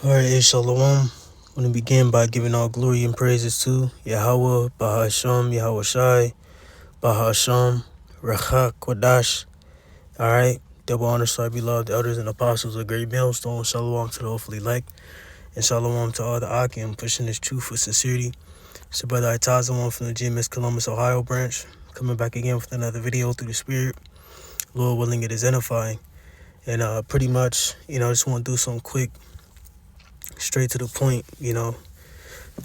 Alright, Shalom. I want to begin by giving all glory and praises to Yahweh, Bahasham, Yahweh Shai, Bahasham, Rachak, Kodash. Alright, double honor to our beloved elders and apostles of great millstone. Shalom to the hopefully elect, and Shalom to all the Akim pushing this truth with sincerity. It's your brother Itaza, one from the GMS Columbus, Ohio branch, coming back again with another video through the Spirit. Lord willing, it is edifying. And pretty much, I just want to do some quick, straight to the point,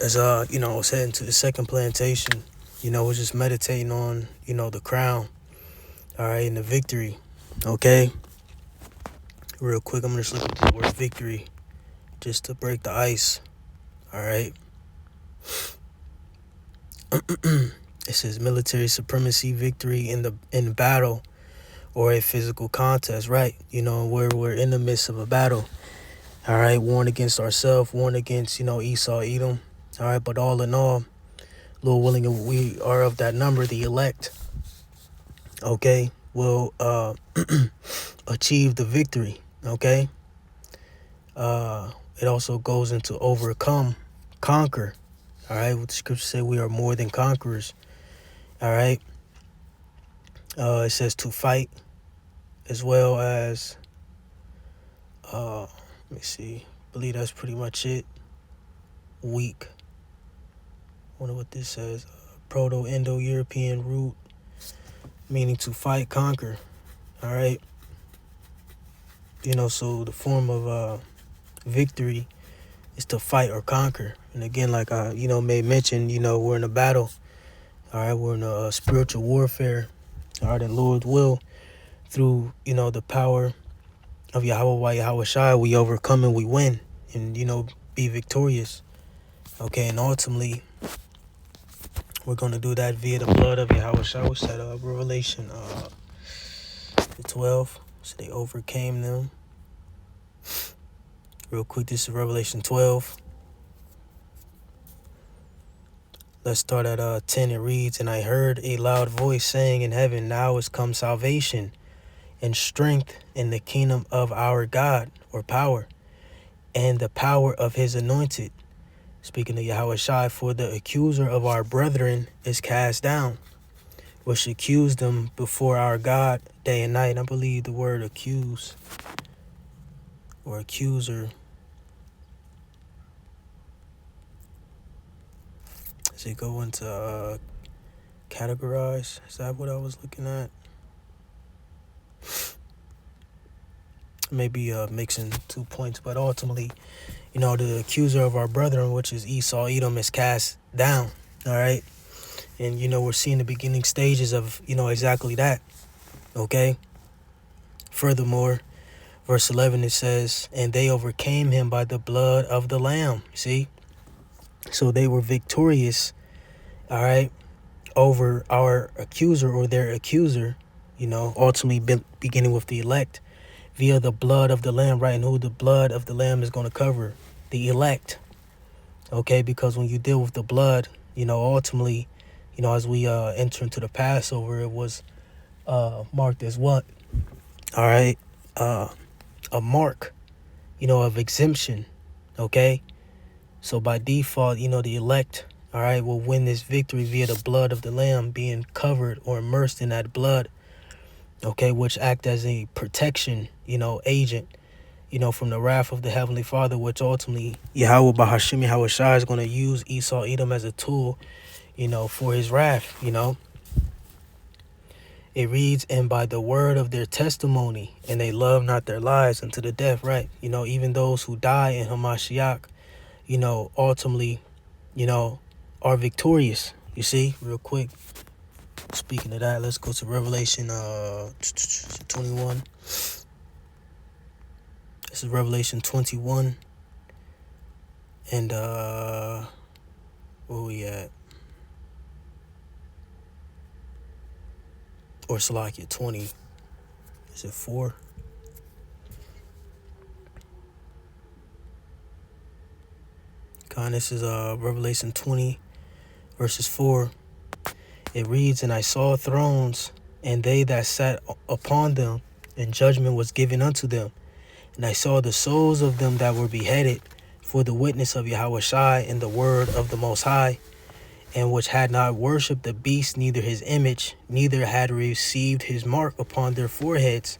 as I was heading to the second plantation, was just meditating on, the crown, all right, and the victory. Okay. Real quick, I'm just looking at the word victory just to break the ice. All right. It says military supremacy, victory in battle or a physical contest, right? Where we're in the midst of a battle. All right, warring against ourselves, warring against, Esau, Edom. All right, but all in all, Lord willing, we are of that number, the elect. Okay, will achieve the victory. Okay, it also goes into overcome, conquer. All right, what the scripture say, we are more than conquerors. All right, it says to fight, as well as let me see. I believe that's pretty much it. Weak. Wonder what this says. Proto-Indo-European root, meaning to fight, conquer. All right. So the form of victory is to fight or conquer. And again, like I, may mention, we're in a battle. All right, we're in a spiritual warfare. All right, and Lord will, through, the power of Yahweh Shai, we overcome and we win and, be victorious. Okay, and ultimately, we're going to do that via the blood of Yahweh Shai. What's that? Revelation 12. So they overcame them. Real quick, this is Revelation 12. Let's start at 10. It reads, "And I heard a loud voice saying in heaven, now is come salvation and strength in the kingdom of our God," or power, "and the power of his anointed." Speaking to Yahweh Shai, "for the accuser of our brethren is cast down, which accused them before our God day and night." I believe the word accuse or accuser, does it go into categorize? Is that what I was looking at? Maybe mixing 2 points, but ultimately, the accuser of our brethren, which is Esau, Edom, is cast down. All right. And, we're seeing the beginning stages of, exactly that. Okay. Furthermore, verse 11, it says, "And they overcame him by the blood of the Lamb." See? So they were victorious, all right, over our accuser or their accuser, ultimately beginning with the elect via the blood of the Lamb, right? And who the blood of the Lamb is going to cover? The elect. Okay, because when you deal with the blood, ultimately, as we enter into the Passover, it was marked as what? All right, a mark, of exemption. Okay, so by default, the elect, all right, will win this victory via the blood of the Lamb, being covered or immersed in that blood. Okay, which act as a protection, agent, from the wrath of the Heavenly Father, which ultimately Yahweh Bahashim Yahweh Shai is going to use Esau Edom as a tool, for his wrath. It reads, "And by the word of their testimony, and they love not their lives unto the death," right? Even those who die in Hamashiach, ultimately, are victorious. You see, real quick. Speaking of that, let's go to Revelation 21. This is Revelation 21. And where we at? Or Salakia 20. Is it 4? This is Revelation 20, verses 4. It reads, "And I saw thrones, and they that sat upon them, and judgment was given unto them. And I saw the souls of them that were beheaded for the witness of Yahweh Shai and the word of the Most High, and which had not worshipped the beast, neither his image, neither had received his mark upon their foreheads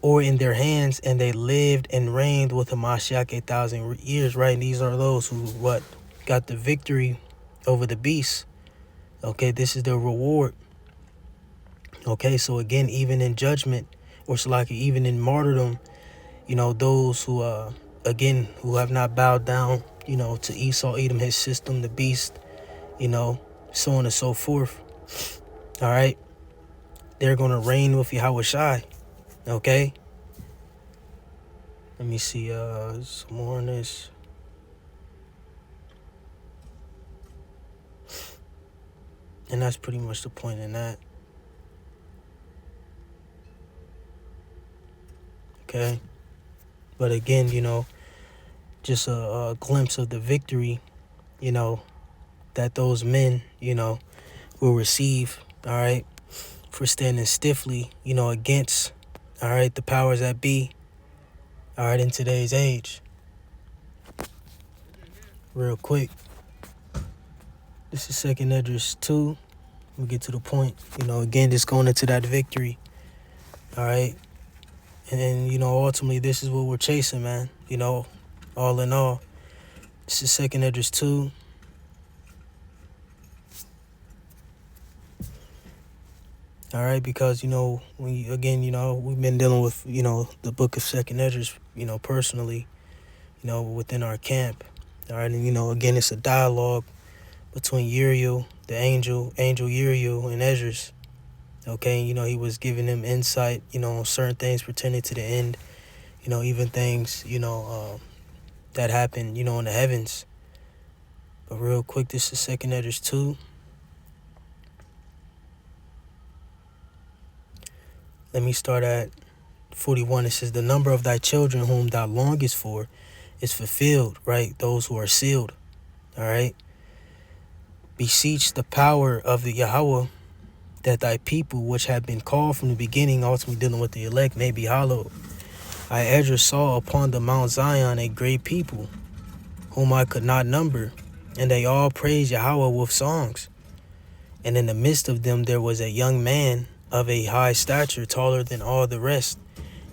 or in their hands, and they lived and reigned with the Mashiach 1,000 years, right? And these are those who, got the victory over the beast. Okay, this is their reward. Okay, so again, even in judgment, or Salaki, even in martyrdom, those who, again, who have not bowed down, to Esau, Edom, his system, the beast, so on and so forth. All right, they're going to reign with Yahweh Shai. Okay, let me see some more on this. And that's pretty much the point in that. Okay, but again, just a glimpse of the victory, that those men, will receive, all right, for standing stiffly, against, all right, the powers that be, all right, in today's age. Real quick, this is 2nd Esdras 2. We'll get to the point, again, just going into that victory, all right, and ultimately, this is what we're chasing, man, all in all. This is 2nd Esdras 2. All right, because, we've been dealing with, the book of 2nd Esdras, personally, within our camp. All right, and, again, it's a dialogue between Uriel, the angel Uriel, and Esdras. Okay, he was giving them insight, on certain things pertaining to the end, even things, that happen, in the heavens. But real quick, this is 2nd Esdras 2. Let me start at 41. It says, the number of thy children whom thou longest for is fulfilled, right? Those who are sealed, all right? Beseech the power of the Yahweh, that thy people, which have been called from the beginning, ultimately dealing with the elect, may be hallowed. I, Esdras, saw upon the Mount Zion a great people, whom I could not number, and they all praised Yahweh with songs. And in the midst of them there was a young man of a high stature, taller than all the rest,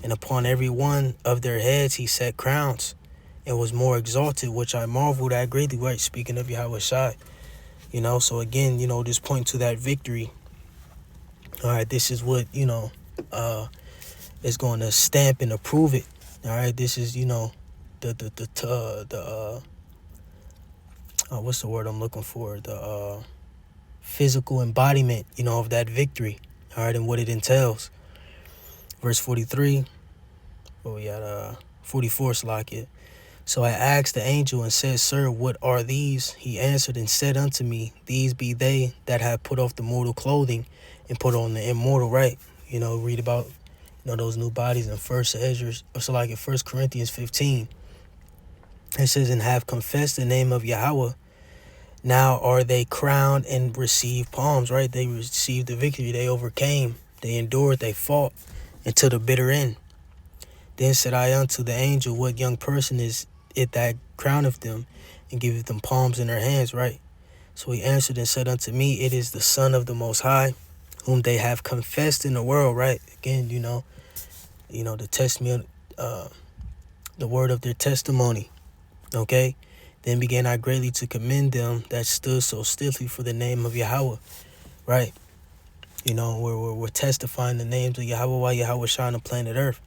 and upon every one of their heads he set crowns, and was more exalted, which I marveled at greatly, right? Speaking of Yahweh Shai, so again, just point to that victory. All right, this is what, is going to stamp and approve it. All right, this is, what's the word I'm looking for? The physical embodiment, of that victory. All right, and what it entails. Verse 43. Where we at? 44, Salakia. So I asked the angel and said, Sir, what are these? He answered and said unto me, These be they that have put off the mortal clothing and put on the immortal, right? Read about, those new bodies in 1st Esdras, or so like in 1 Corinthians 15. It says, and have confessed the name of Yahweh. Now are they crowned and received palms, right? They received the victory. They overcame. They endured. They fought until the bitter end. Then said I unto the angel, What young person is it that crowneth them and giveth them palms in their hands, right? So he answered and said unto me, It is the Son of the Most High, whom they have confessed in the world, right? Again, the testament, the word of their testimony. Okay. Then began I greatly to commend them that stood so stiffly for the name of Yahweh, right? We're testifying the names of Yahweh while Yahweh shine on planet Earth,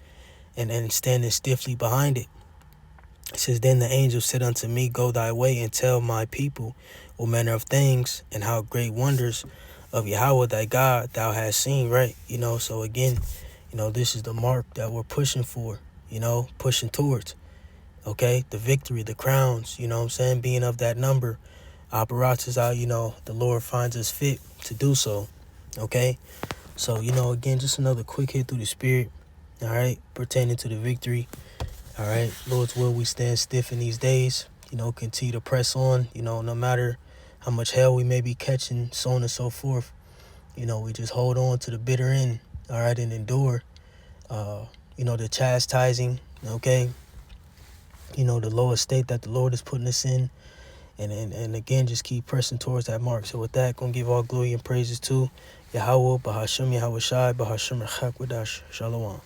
and standing stiffly behind it. It says, Then the angel said unto me, Go thy way and tell my people what manner of things and how great wonders of Yahweh thy God thou hast seen, right? So again, this is the mark that we're pushing for, pushing towards. Okay, the victory, the crowns, being of that number, apparatus out, the Lord finds us fit to do so. Okay, so, again, just another quick hit through the spirit, all right, pertaining to the victory. All right, Lord's will, we stand stiff in these days, continue to press on, no matter how much hell we may be catching, so on and so forth. We just hold on to the bitter end, all right, and endure, the chastising, okay. you know, the lowest state that the Lord is putting us in. And again, just keep pressing towards that mark. So with that, gonna give all glory and praises to Yahweh, Bahashem Yahweh Shai, Bahashem Rechak Wadash. Shalom.